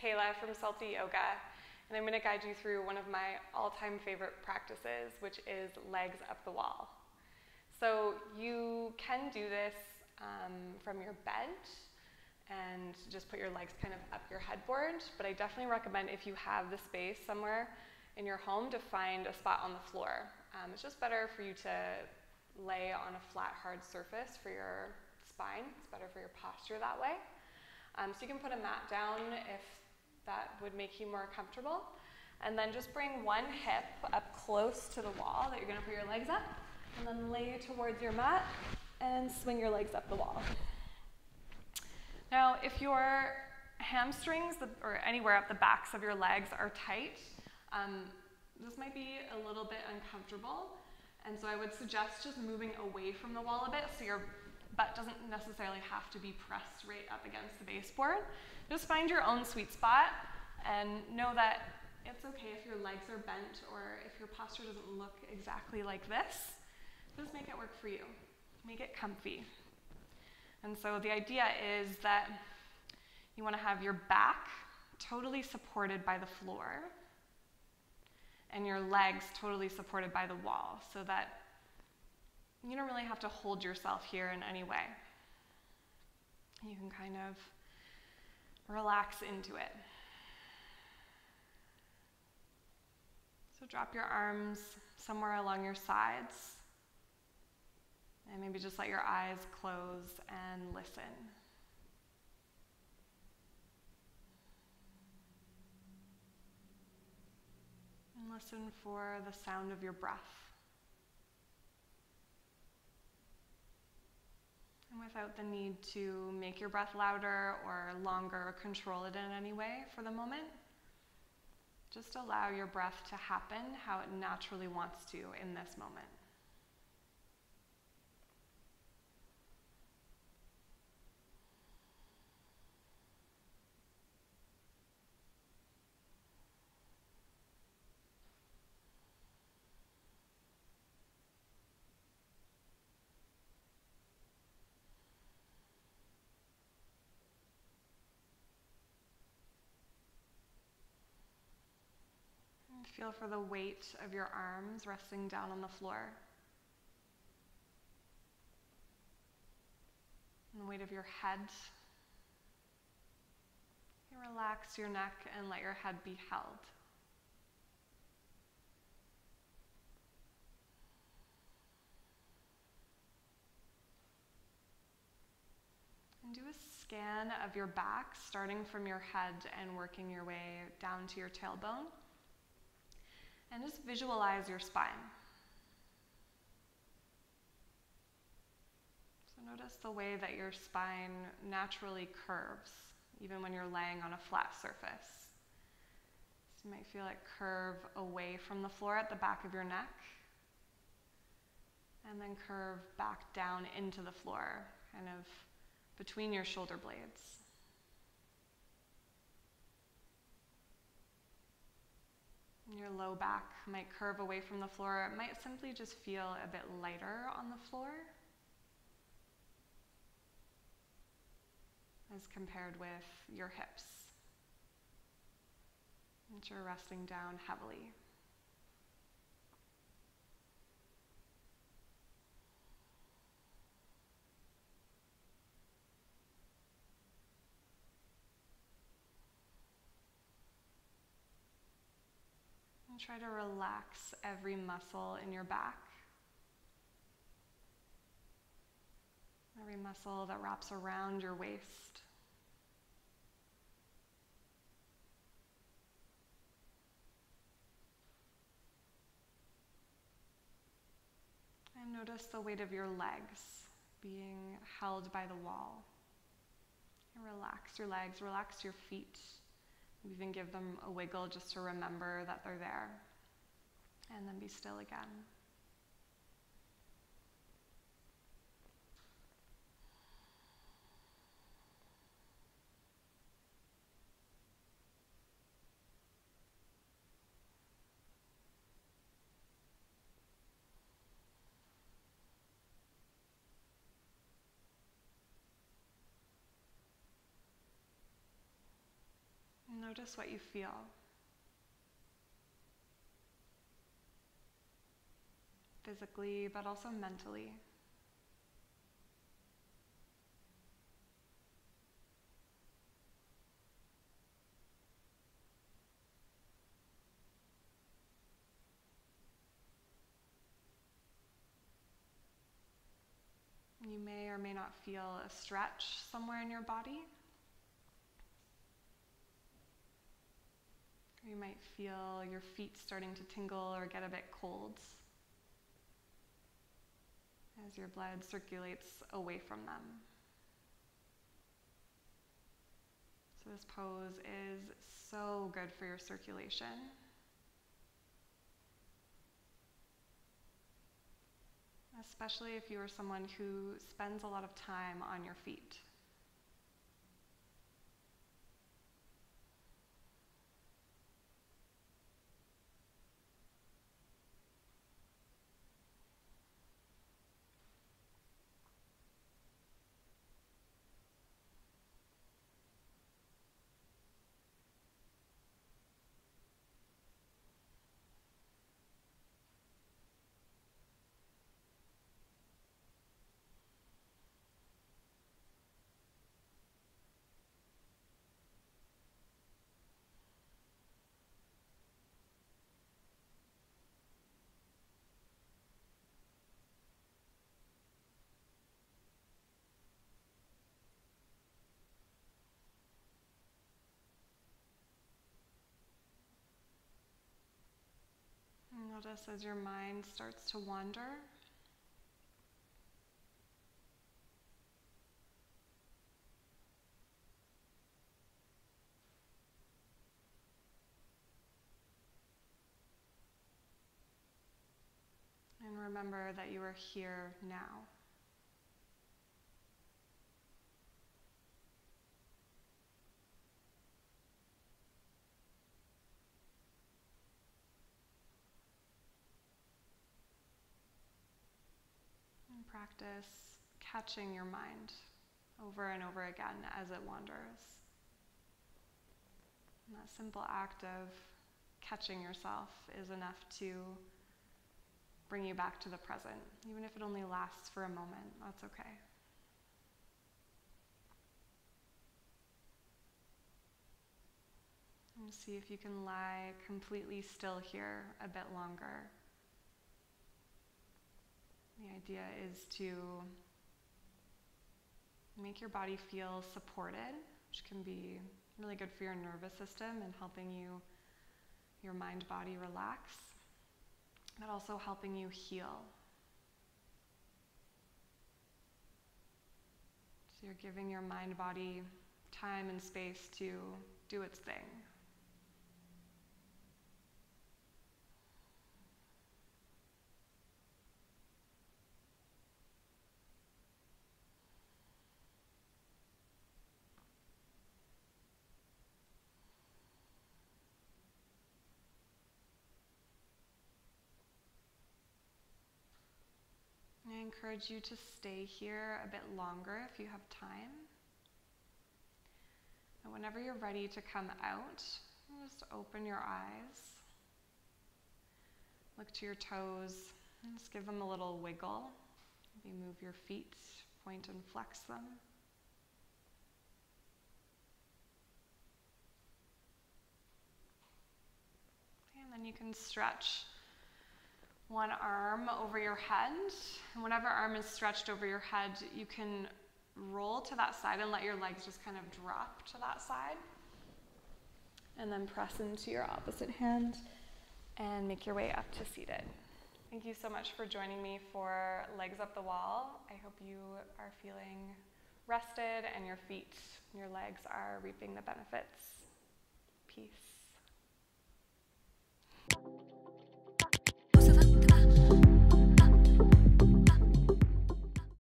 Kayla from Salti Yoga, and I'm going to guide you through one of my all-time favorite practices, which is legs up the wall. So you can do this from your bed and just put your legs kind of up your headboard, but I definitely recommend, if you have the space somewhere in your home, to find a spot on the floor. It's just better for you to lay on a flat, hard surface for your spine. It's better for your posture that way. So you can put a mat down if that would make you more comfortable. And then just bring one hip up close to the wall that you're going to put your legs up, and then lay towards your mat and swing your legs up the wall. Now, if your hamstrings or anywhere up the backs of your legs are tight, this might be a little bit uncomfortable. And so I would suggest just moving away from the wall a bit so your butt doesn't necessarily have to be pressed right up against the baseboard. Just find your own sweet spot and know that it's okay if your legs are bent or if your posture doesn't look exactly like this. Just make it work for you. Make it comfy. And so the idea is that you want to have your back totally supported by the floor and your legs totally supported by the wall, so that you don't really have to hold yourself here in any way. You can kind of relax into it. So drop your arms somewhere along your sides, and maybe just let your eyes close and listen. And listen for the sound of your breath. And without the need to make your breath louder or longer or control it in any way for the moment, just allow your breath to happen how it naturally wants to in this moment. Feel for the weight of your arms resting down on the floor. And the weight of your head. You relax your neck and let your head be held. And do a scan of your back, starting from your head and working your way down to your tailbone. And just visualize your spine. So notice the way that your spine naturally curves, even when you're laying on a flat surface. So you might feel it curve away from the floor at the back of your neck, and then curve back down into the floor, kind of between your shoulder blades. Your low back might curve away from the floor. It might simply just feel a bit lighter on the floor as compared with your hips, which are resting down heavily. Try to relax every muscle in your back. Every muscle that wraps around your waist. And notice the weight of your legs being held by the wall. And relax your legs, relax your feet. Even give them a wiggle just to remember that they're there. And then be still again. Notice what you feel. Physically, but also mentally. You may or may not feel a stretch somewhere in your body. Or you might feel your feet starting to tingle or get a bit cold as your blood circulates away from them. So this pose is so good for your circulation. Especially if you are someone who spends a lot of time on your feet. Notice as your mind starts to wander. And remember that you are here now. And practice catching your mind over and over again as it wanders. And that simple act of catching yourself is enough to bring you back to the present. Even if it only lasts for a moment, that's okay. And see if you can lie completely still here a bit longer. The idea is to make your body feel supported, which can be really good for your nervous system and helping your mind-body relax, but also helping you heal. So you're giving your mind-body time and space to do its thing. I encourage you to stay here a bit longer if you have time. And whenever you're ready to come out, just open your eyes. Look to your toes and just give them a little wiggle. Maybe move your feet, point and flex them. And then you can stretch one arm over your head, and whatever arm is stretched over your head, you can roll to that side and let your legs just kind of drop to that side. And then press into your opposite hand and make your way up to seated. Thank you so much for joining me for Legs Up the Wall. I hope you are feeling rested and your feet and your legs are reaping the benefits. Peace.